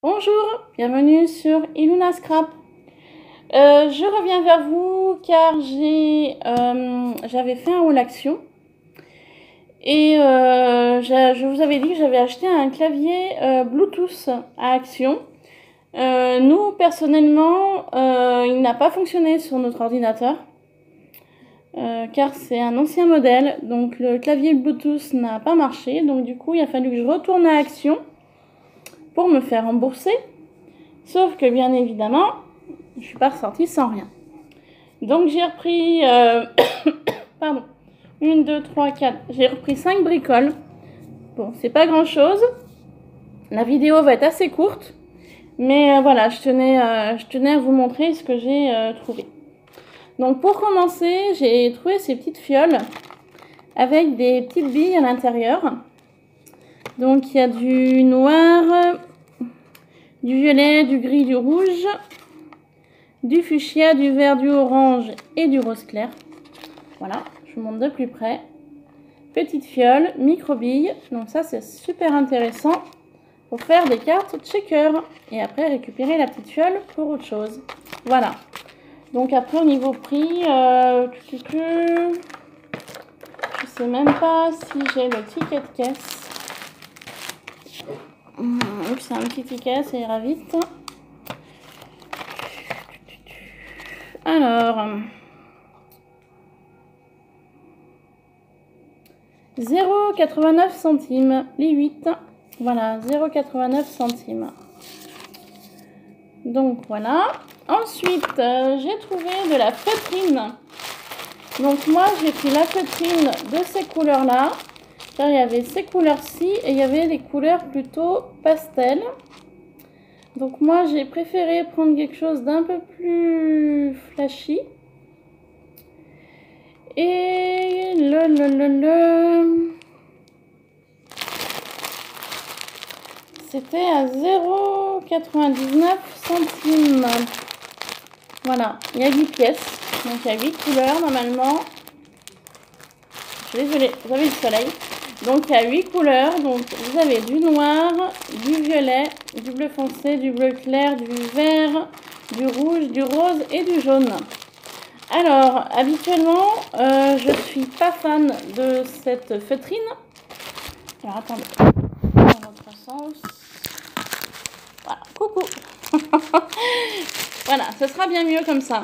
Bonjour, bienvenue sur Iluna Scrap. Je reviens vers vous car j'avais fait un haul action et je vous avais dit que j'avais acheté un clavier Bluetooth à Action. Nous, personnellement, il n'a pas fonctionné sur notre ordinateur car c'est un ancien modèle, donc le clavier Bluetooth n'a pas marché. Donc du coup, il a fallu que je retourne à Action pour me faire rembourser. Sauf que bien évidemment, je suis pas ressortie sans rien. Donc j'ai repris, pardon, 1, 2, 3, 4, j'ai repris 5 bricoles. Bon, c'est pas grand chose. La vidéo va être assez courte. Mais voilà, je tenais à vous montrer ce que j'ai trouvé. Donc pour commencer, j'ai trouvé ces petites fioles avec des petites billes à l'intérieur. Donc il y a du noir, du violet, du gris, du rouge, du fuchsia, du vert, du orange et du rose clair. Voilà, je vous montre de plus près. Petite fiole, micro-billes. Donc ça, c'est super intéressant pour faire des cartes checker. Et après, récupérer la petite fiole pour autre chose. Voilà. Donc après, au niveau prix, je sais même pas si j'ai le ticket de caisse. C'est un petit ticket, ça ira vite. Alors, 0,89 centimes, les 8. Voilà, 0,89 centimes. Donc voilà. Ensuite, j'ai trouvé de la feutrine. Donc moi, j'ai pris la feutrine de ces couleurs-là. Car il y avait ces couleurs-ci et il y avait les couleurs plutôt pastel. Donc moi, j'ai préféré prendre quelque chose d'un peu plus flashy. Et c'était à 0,99 centimes. Voilà, il y a 8 pièces. Donc il y a 8 couleurs normalement. Je suis désolée, vous avez le soleil. Donc il y a 8 couleurs. Donc vous avez du noir, du violet, du bleu foncé, du bleu clair, du vert, du rouge, du rose et du jaune. Alors, habituellement, je suis pas fan de cette feutrine. Alors, attendez. Dans l'autre sens. Voilà, coucou. Voilà, ce sera bien mieux comme ça.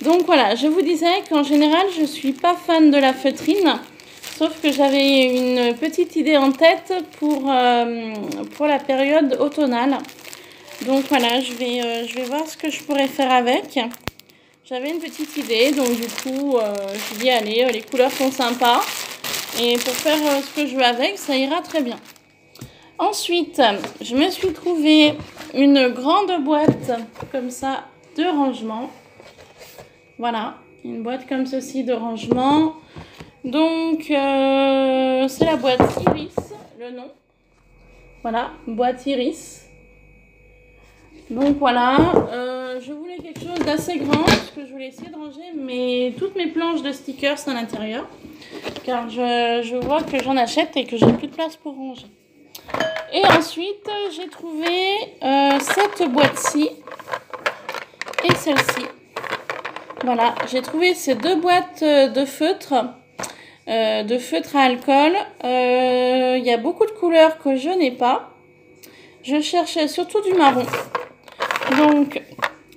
Donc voilà, je vous disais qu'en général, je suis pas fan de la feutrine. Sauf que j'avais une petite idée en tête pour la période automnale. Donc voilà, je vais voir ce que je pourrais faire avec. J'avais une petite idée, donc du coup, je dis allez, les couleurs sont sympas. Et pour faire ce que je veux avec, ça ira très bien. Ensuite, je me suis trouvé une grande boîte comme ça de rangement. Voilà, une boîte comme ceci de rangement. Donc, c'est la boîte Iris, le nom. Voilà, boîte Iris. Donc voilà, je voulais quelque chose d'assez grand parce que je voulais essayer de ranger toutes mes planches de stickers à l'intérieur. Car je vois que j'en achète et que j'ai plus de place pour ranger. Et ensuite, j'ai trouvé cette boîte-ci et celle-ci. Voilà, j'ai trouvé ces deux boîtes de feutre à alcool. Il y a beaucoup de couleurs que je n'ai pas. Je cherchais surtout du marron. Donc,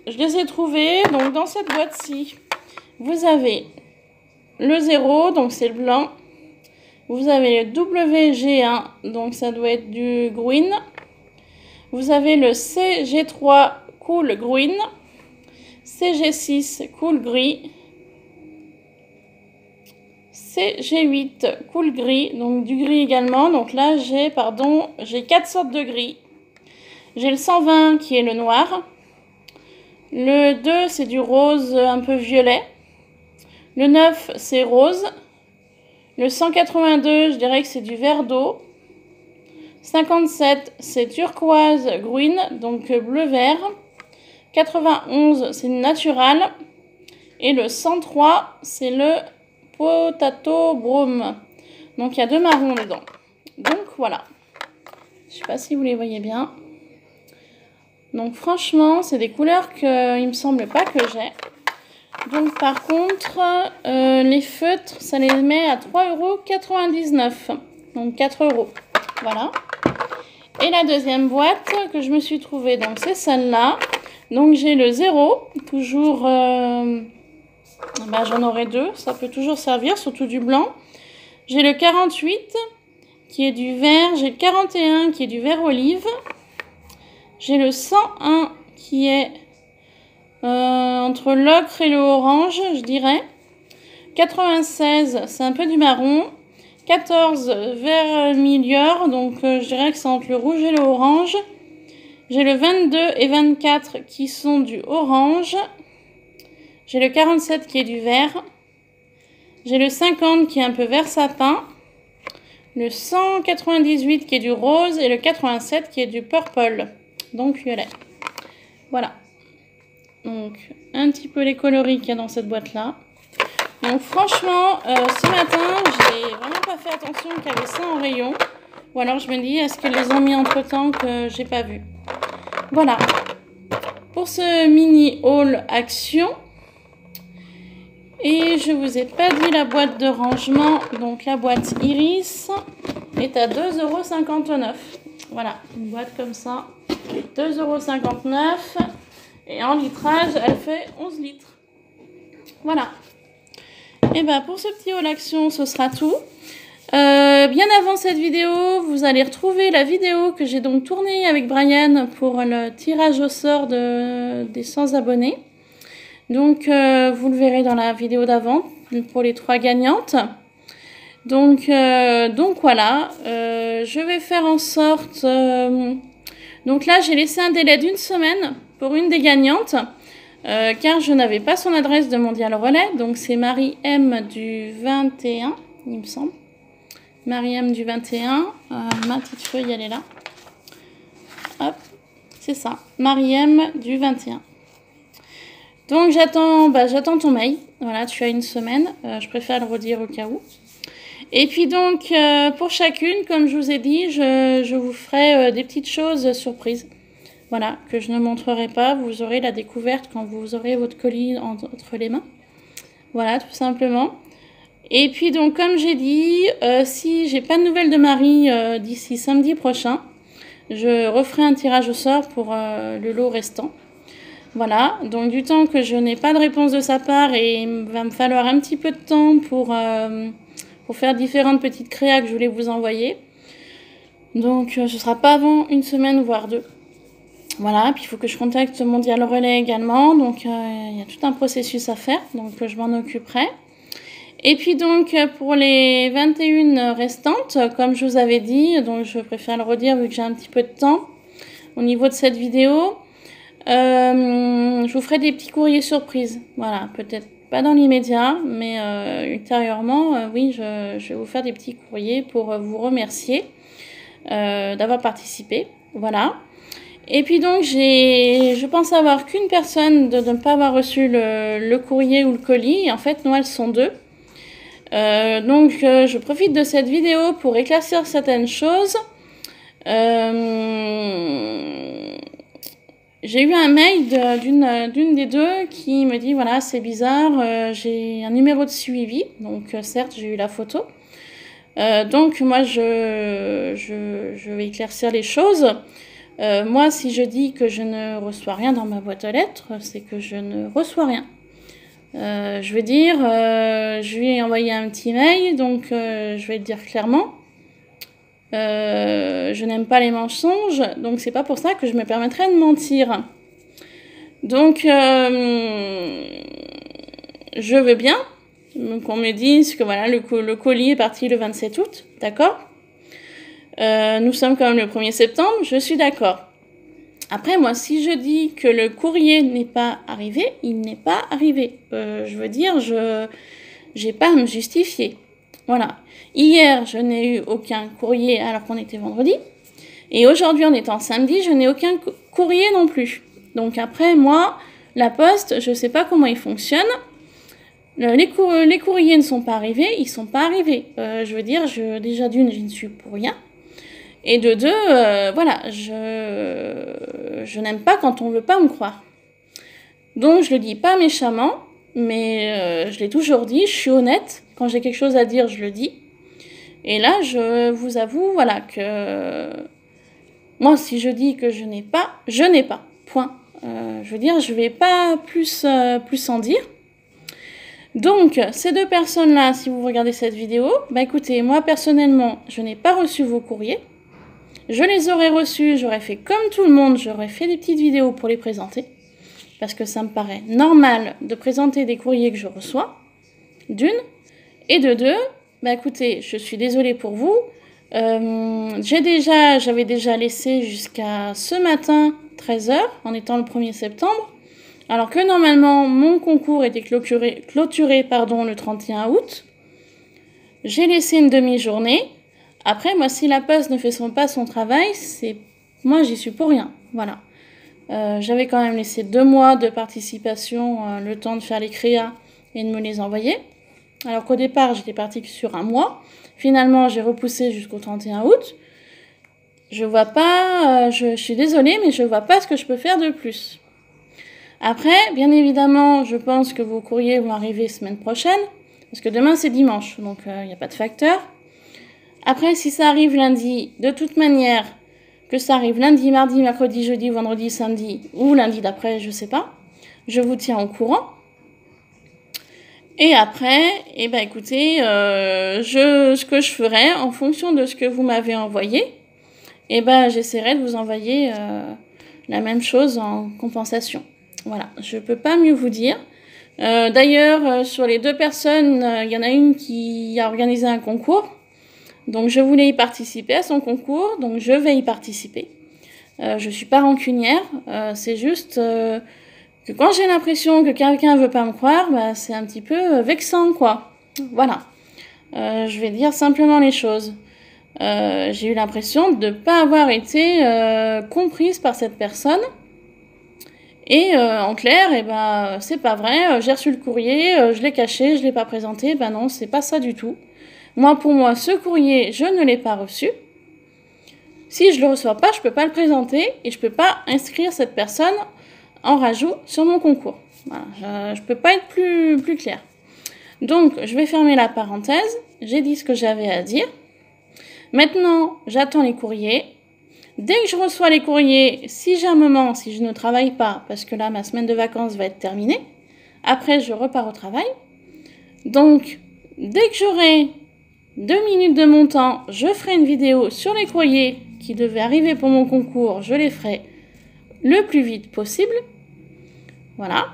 je les ai trouvées. Donc, dans cette boîte-ci, vous avez le 0, donc c'est le blanc. Vous avez le WG1, donc ça doit être du green. Vous avez le CG3 Cool Green. CG6 Cool Gris. CG8 Cool Gris, donc du gris également. Donc là, j'ai 4 sortes de gris. J'ai le 120 qui est le noir. Le 2, c'est du rose un peu violet. Le 9, c'est rose. Le 182, je dirais que c'est du vert d'eau. 57, c'est turquoise green, donc bleu-vert. 91, c'est natural. Et le 103, c'est le potato broom. Donc il y a 2 marrons dedans. Donc voilà. Je ne sais pas si vous les voyez bien. Donc franchement, c'est des couleurs qu'il me semble pas que j'ai. Donc par contre, les feutres, ça les met à 3,99 €. Donc 4 €. Voilà. Et la deuxième boîte que je me suis trouvée, donc c'est celle-là. Donc j'ai le 0, toujours, j'en aurai 2, ça peut toujours servir, surtout du blanc. J'ai le 48 qui est du vert, j'ai le 41 qui est du vert olive. J'ai le 101 qui est entre l'ocre et le orange, je dirais. 96, c'est un peu du marron. 14, vert milieu, donc je dirais que c'est entre le rouge et le orange. J'ai le 22 et 24 qui sont du orange. J'ai le 47 qui est du vert. J'ai le 50 qui est un peu vert sapin. Le 198 qui est du rose et le 87 qui est du purple, donc violet. Voilà. Donc, un petit peu les coloris qu'il y a dans cette boîte-là. Donc, franchement, ce matin, j'ai vraiment pas fait attention qu'il y avait ça en rayon. Ou alors, je me dis, est-ce qu'ils les ont mis entre-temps que j'ai pas vu? Voilà. Pour ce mini haul action. Et je vous ai pas dit la boîte de rangement. Donc, la boîte Iris est à 2,59 €. Voilà, une boîte comme ça. 2,59 €. Et en litrage, elle fait 11 litres. Voilà. Et ben pour ce petit haul action, ce sera tout. Bien avant cette vidéo, vous allez retrouver la vidéo que j'ai donc tournée avec Brian pour le tirage au sort des 100 abonnés. Donc, vous le verrez dans la vidéo d'avant pour les 3 gagnantes. Donc voilà, je vais faire en sorte... donc là, j'ai laissé un délai d'1 semaine pour une des gagnantes, car je n'avais pas son adresse de Mondial Relais. Donc c'est Marie M du 21, il me semble. Marie M du 21, ma petite feuille, elle est là. Hop, c'est ça, Marie M du 21. Donc j'attends ton mail. Voilà, tu as 1 semaine. Je préfère le redire au cas où. Et puis donc, pour chacune, comme je vous ai dit, je vous ferai des petites choses surprises. Voilà, que je ne montrerai pas. Vous aurez la découverte quand vous aurez votre colis entre les mains. Voilà, tout simplement. Et puis donc, comme j'ai dit, si j'ai pas de nouvelles de Marie d'ici samedi prochain, je referai un tirage au sort pour le lot restant. Voilà, donc du temps que je n'ai pas de réponse de sa part, et il va me falloir un petit peu de temps pour faire différentes petites créas que je voulais vous envoyer. Donc ce sera pas avant 1 semaine, voire 2. Voilà, puis il faut que je contacte Mondial Relais également, donc il y a tout un processus à faire, donc je m'en occuperai. Et puis donc pour les 21 restantes, comme je vous avais dit, donc je préfère le redire vu que j'ai un petit peu de temps au niveau de cette vidéo, je vous ferai des petits courriers surprises. Voilà, peut-être pas dans l'immédiat, mais ultérieurement, oui, je vais vous faire des petits courriers pour vous remercier d'avoir participé. Voilà. Et puis donc, je pense avoir qu'une personne de ne pas avoir reçu le courrier ou le colis. Et en fait, nous, elles sont 2. Donc, je profite de cette vidéo pour éclaircir certaines choses. J'ai eu un mail d'une des 2 qui me dit, voilà, c'est bizarre, j'ai un numéro de suivi. Donc, certes, j'ai eu la photo. Donc, moi, je vais éclaircir les choses. Moi, si je dis que je ne reçois rien dans ma boîte aux lettres, c'est que je ne reçois rien. Je veux dire, je lui ai envoyé un petit mail, donc je vais le dire clairement. Je n'aime pas les mensonges, donc c'est pas pour ça que je me permettrai de mentir. Donc, je veux bien qu'on me dise que voilà, le colis est parti le 27 août, d'accord ? Nous sommes quand même le 1er septembre, je suis d'accord. Après, moi, si je dis que le courrier n'est pas arrivé, il n'est pas arrivé. Je veux dire, j'ai pas à me justifier. Voilà. Hier, je n'ai eu aucun courrier alors qu'on était vendredi. Et aujourd'hui, en étant samedi, je n'ai aucun courrier non plus. Donc après, moi, la poste, je sais pas comment il fonctionne. Les courriers ne sont pas arrivés, ils sont pas arrivés. Je veux dire, déjà d'une, je ne suis pour rien. Et de deux, voilà, je n'aime pas quand on ne veut pas me croire. Donc je le dis pas méchamment, mais je l'ai toujours dit, je suis honnête. Quand j'ai quelque chose à dire, je le dis. Et là, je vous avoue, voilà, que moi, si je dis que je n'ai pas, je n'ai pas. Point. Je veux dire, je vais pas plus en dire. Donc, ces deux personnes-là, si vous regardez cette vidéo, bah écoutez, moi personnellement, je n'ai pas reçu vos courriers. Je les aurais reçus, j'aurais fait comme tout le monde, j'aurais fait des petites vidéos pour les présenter. Parce que ça me paraît normal de présenter des courriers que je reçois, d'une. Et de deux, bah écoutez, je suis désolée pour vous. J'avais déjà laissé jusqu'à ce matin, 13 h, en étant le 1er septembre. Alors que normalement, mon concours était clôturé le 31 août. J'ai laissé une demi-journée. Après, moi, si la poste ne fait pas son travail, moi, j'y suis pour rien. Voilà. J'avais quand même laissé 2 mois de participation, le temps de faire les créas et de me les envoyer. Alors qu'au départ, j'étais partie sur 1 mois. Finalement, j'ai repoussé jusqu'au 31 août. Je vois pas, je suis désolée, mais je vois pas ce que je peux faire de plus. Après, bien évidemment, je pense que vos courriers vont arriver semaine prochaine, parce que demain c'est dimanche, donc il n'y a pas de facteur. Après, si ça arrive lundi, de toute manière, que ça arrive lundi, mardi, mercredi, jeudi, vendredi, samedi, ou lundi d'après, je sais pas, je vous tiens au courant. Et après, eh ben écoutez, ce que je ferai, en fonction de ce que vous m'avez envoyé, eh ben j'essaierai de vous envoyer la même chose en compensation. Voilà, je peux pas mieux vous dire. D'ailleurs, sur les 2 personnes, il y en a une qui a organisé un concours. Donc je voulais y participer à son concours, donc je vais y participer. Je suis pas rancunière, c'est juste que quand j'ai l'impression que quelqu'un veut pas me croire, bah, c'est un petit peu vexant, quoi. Voilà. Je vais dire simplement les choses. J'ai eu l'impression de ne pas avoir été comprise par cette personne. Et en clair, eh ben, c'est pas vrai, j'ai reçu le courrier, je l'ai caché, je l'ai pas présenté, ben non, c'est pas ça du tout. Moi, pour moi, ce courrier, je ne l'ai pas reçu. Si je le reçois pas, je peux pas le présenter et je peux pas inscrire cette personne en rajout sur mon concours. Voilà, je peux pas être plus claire. Donc, je vais fermer la parenthèse, j'ai dit ce que j'avais à dire. Maintenant, j'attends les courriers. Dès que je reçois les courriers, si j'ai un moment, si je ne travaille pas, parce que là, ma semaine de vacances va être terminée, après, je repars au travail. Donc, dès que j'aurai 2 minutes de mon temps, je ferai une vidéo sur les courriers qui devaient arriver pour mon concours. Je les ferai le plus vite possible. Voilà,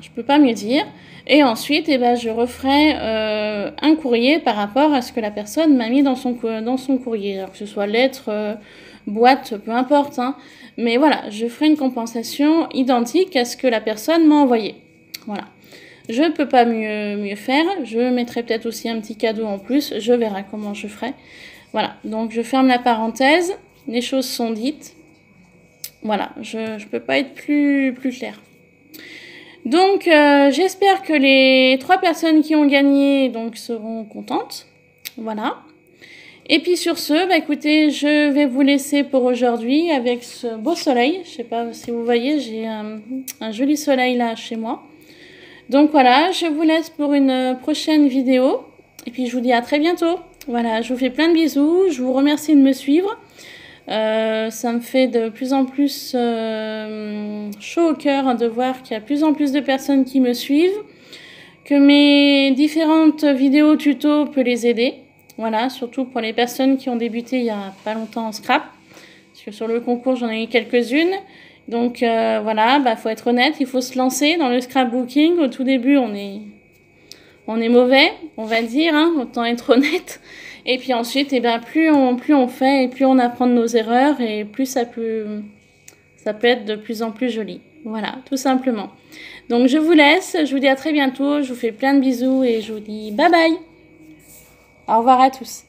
je peux pas mieux dire. Et ensuite, eh ben, je referai un courrier par rapport à ce que la personne m'a mis dans son courrier. Alors que ce soit lettre, boîte, peu importe. Hein. Mais voilà, je ferai une compensation identique à ce que la personne m'a envoyé. Voilà. Je ne peux pas mieux faire. Je mettrai peut-être aussi un petit cadeau en plus. Je verrai comment je ferai. Voilà, donc je ferme la parenthèse. Les choses sont dites. Voilà, je ne peux pas être plus claire. Donc, j'espère que les 3 personnes qui ont gagné donc, seront contentes. Voilà. Et puis sur ce, bah, écoutez, je vais vous laisser pour aujourd'hui avec ce beau soleil. Je ne sais pas si vous voyez, j'ai un joli soleil là chez moi. Donc voilà, je vous laisse pour une prochaine vidéo. Et puis je vous dis à très bientôt. Voilà, je vous fais plein de bisous. Je vous remercie de me suivre. Ça me fait de plus en plus chaud au cœur hein, de voir qu'il y a de plus en plus de personnes qui me suivent, que mes différentes vidéos tuto peuvent les aider. Voilà, surtout pour les personnes qui ont débuté il n'y a pas longtemps en scrap, parce que sur le concours j'en ai eu quelques-unes. Donc voilà, bah faut être honnête, il faut se lancer dans le scrapbooking. Au tout début on est mauvais, on va dire, hein, autant être honnête. Et puis ensuite, eh ben, plus on fait et plus on apprend de nos erreurs et plus ça peut être de plus en plus joli. Voilà, tout simplement. Donc je vous laisse, je vous dis à très bientôt, je vous fais plein de bisous et je vous dis bye bye. Au revoir à tous.